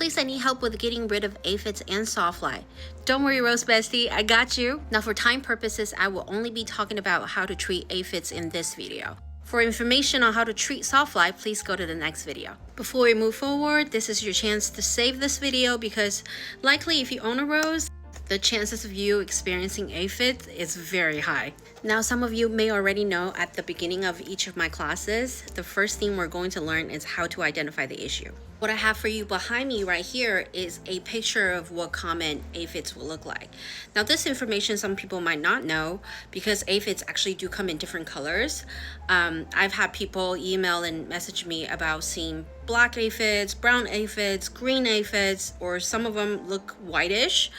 Please, I need help with getting rid of aphids and sawfly. Don't worry, Rose Bestie, I got you. Now for time purposes, I will only be talking about how to treat aphids in this video. For information on how to treat sawfly, please go to the next video. Before we move forward, this is your chance to save this video because likely if you own a rose, the chances of you experiencing aphids is very high. Now, some of you may already know at the beginning of each of my classes, the first thing we're going to learn is how to identify the issue. What I have for you behind me right here is a picture of what common aphids will look like. Now, this information some people might not know because aphids actually do come in different colors. I've had people email and message me about seeing black aphids, brown aphids, green aphids, or some of them look whitish.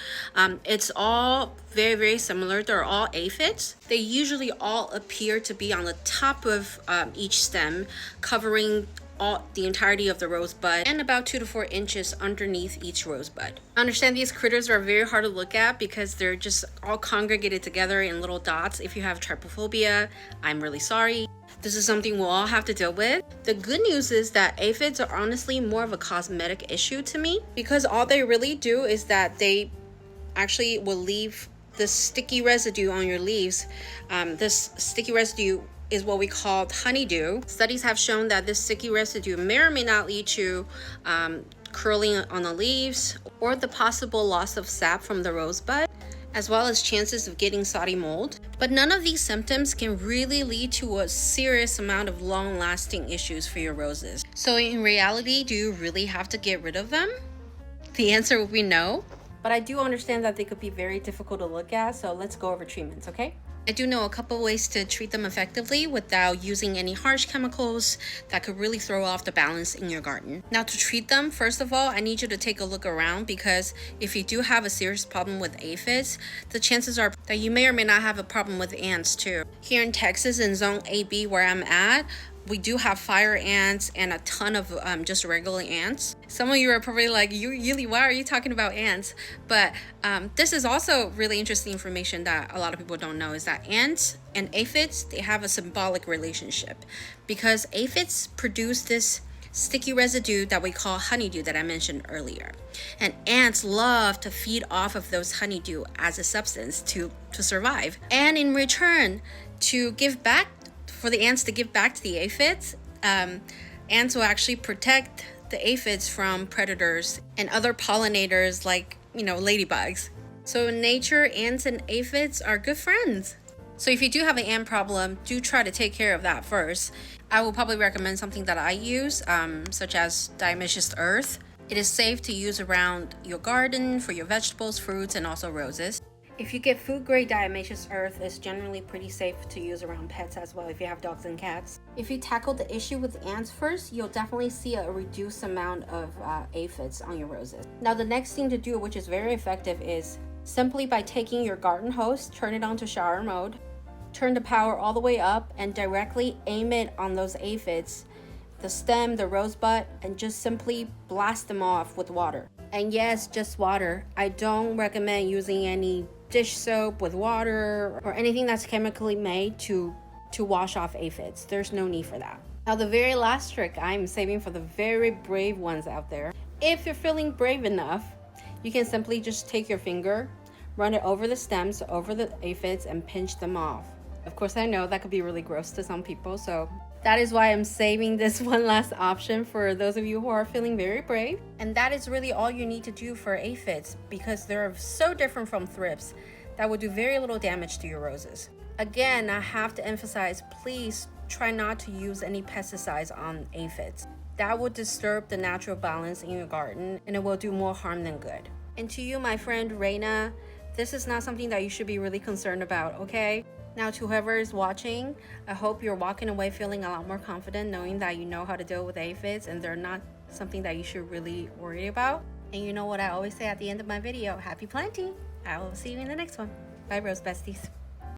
It's all very, very similar. They're all aphids. They usually all appear to be on the top of each stem, covering the entirety of the rosebud and about 2 to 4 inches underneath each rosebud. I understand these critters are very hard to look at because they're just all congregated together in little dots. If you have trypophobia, I'm really sorry. This is something we'll all have to deal with. The good news is that aphids are honestly more of a cosmetic issue to me because all they really do is that they actually will leave this sticky residue on your leaves. This sticky residue is what we call honeydew. Studies have shown that this sticky residue may or may not lead to curling on the leaves or the possible loss of sap from the rosebud, as well as chances of getting soddy mold. But none of these symptoms can really lead to a serious amount of long-lasting issues for your roses. So in reality, do you really have to get rid of them? The answer will be no. But I do understand that they could be very difficult to look at, so let's go over treatments, okay? I do know a couple ways to treat them effectively without using any harsh chemicals that could really throw off the balance in your garden. Now to treat them, first of all, I need you to take a look around because if you do have a serious problem with aphids, the chances are that you may or may not have a problem with ants too. Here in Texas in zone AB where I'm at, we do have fire ants and a ton of just regular ants. Some of you are probably like, Yoursyuli, why are you talking about ants? But this is also really interesting information that a lot of people don't know is that ants and aphids, they have a symbolic relationship because aphids produce this sticky residue that we call honeydew that I mentioned earlier. And ants love to feed off of those honeydew as a substance to survive. And in return, to give back, for the ants to give back to the aphids, ants will actually protect the aphids from predators and other pollinators like, ladybugs. So in nature, ants and aphids are good friends. So if you do have an ant problem, do try to take care of that first. I will probably recommend something that I use, such as diatomaceous earth. It is safe to use around your garden for your vegetables, fruits, and also roses. If you get food-grade diatomaceous earth, it's generally pretty safe to use around pets as well if you have dogs and cats. If you tackle the issue with ants first, you'll definitely see a reduced amount of aphids on your roses. Now the next thing to do, which is very effective, is simply by taking your garden hose, turn it on to shower mode, turn the power all the way up, and directly aim it on those aphids, the stem, the rosebud, and just simply blast them off with water. And yes, just water. I don't recommend using any dish soap with water or anything that's chemically made to wash off aphids. There's no need for that. Now the very last trick I'm saving for the very brave ones out there. If you're feeling brave enough, you can simply just take your finger, run it over the stems, over the aphids, and pinch them off. Of course, I know that could be really gross to some people, so that is why I'm saving this one last option for those of you who are feeling very brave. And that is really all you need to do for aphids because they're so different from thrips that will do very little damage to your roses. Again, I have to emphasize, please try not to use any pesticides on aphids. That will disturb the natural balance in your garden and it will do more harm than good. And to you, my friend Reina, this is not something that you should be really concerned about, okay? Now to whoever is watching, I hope you're walking away feeling a lot more confident knowing that you know how to deal with aphids and they're not something that you should really worry about. And you know what I always say at the end of my video, happy planting! I will see you in the next one. Bye, Rose Besties.